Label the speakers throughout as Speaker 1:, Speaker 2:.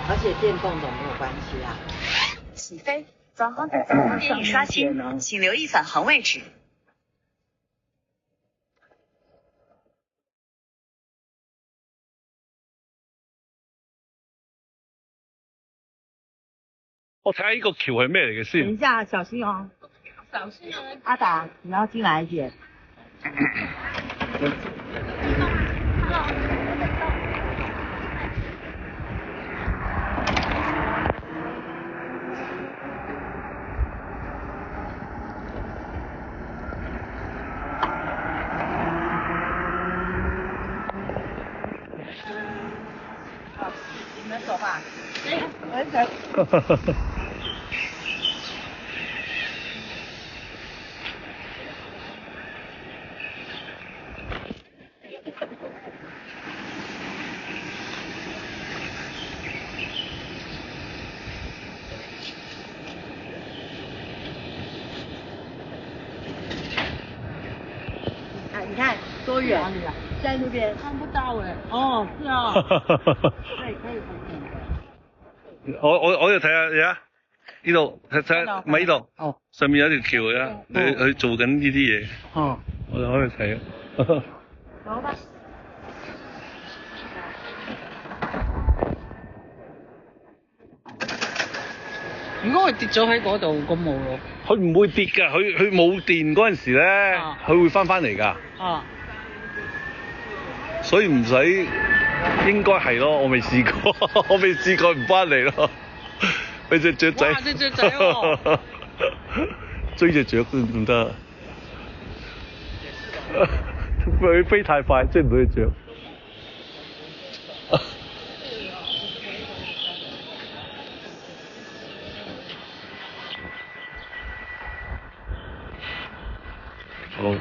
Speaker 1: 而且电动的没有关系啊。
Speaker 2: 起飞，早航电已刷新，请留意返航位置。
Speaker 3: 我睇下呢個橋係咩嚟嘅先。
Speaker 1: 等一下，小心哦。小心哦。阿達，你要進來一點。你們走吧。我走。你看多遠啊！在那邊看不到哎。哦，是啊。可以可以。
Speaker 3: 我又睇下你啊，呢度睇睇，唔係呢度。哦。上面有條橋嘅，佢做緊呢啲嘢。哦。我就可以睇。
Speaker 1: 走吧。如果佢跌咗喺嗰度，咁冇咯。
Speaker 3: 佢唔會跌㗎，佢冇電嗰陣時咧，佢會翻嚟㗎。
Speaker 1: 啊。
Speaker 3: 所以唔使，應該係咯，我未試過，我未試過唔翻嚟咯。俾隻雀仔。哇！隻雀仔喎。追隻雀都唔得。佢飛太快，追唔到隻雀。好。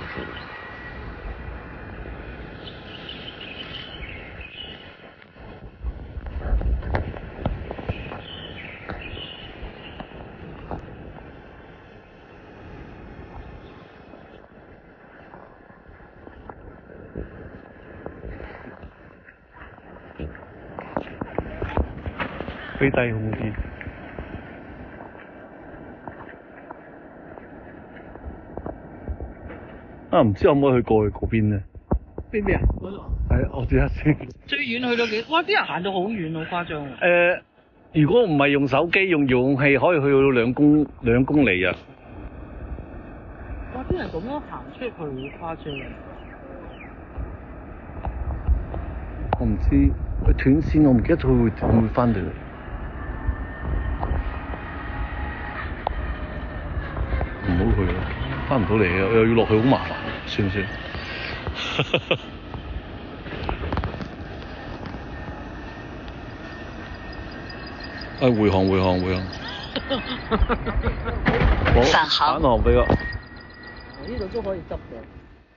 Speaker 3: 飛低好啲。啊，唔知可唔可以去過去嗰邊咧？
Speaker 1: 邊邊啊？嗰度。
Speaker 3: 係，我知一先。
Speaker 1: 最遠去到幾？哇！啲人行到好遠，好誇張喎。
Speaker 3: 如果唔係用手機，用遙控器，可以去到2公里啊！
Speaker 1: 哇！啲人咁樣行出去好誇張。
Speaker 3: 我唔知佢斷線，我唔記得佢會唔會翻嚟。唔好去啦，翻唔到嚟又要落去，好麻煩，算唔算？回航。
Speaker 2: 返航。
Speaker 3: 返航俾我。
Speaker 1: 呢度都可以執嘅，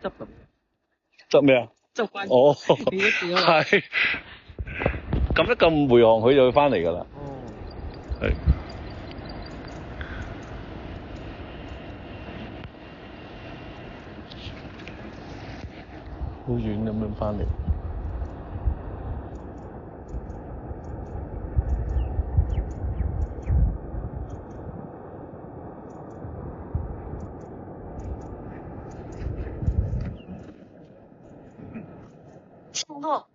Speaker 1: 執咁。
Speaker 3: 執咩啊？
Speaker 1: 執關。
Speaker 3: 哦。係。撳一撳回航，佢就會翻嚟㗎啦。
Speaker 1: 哦。
Speaker 3: 係。好遠咁樣翻嚟。
Speaker 2: 降落。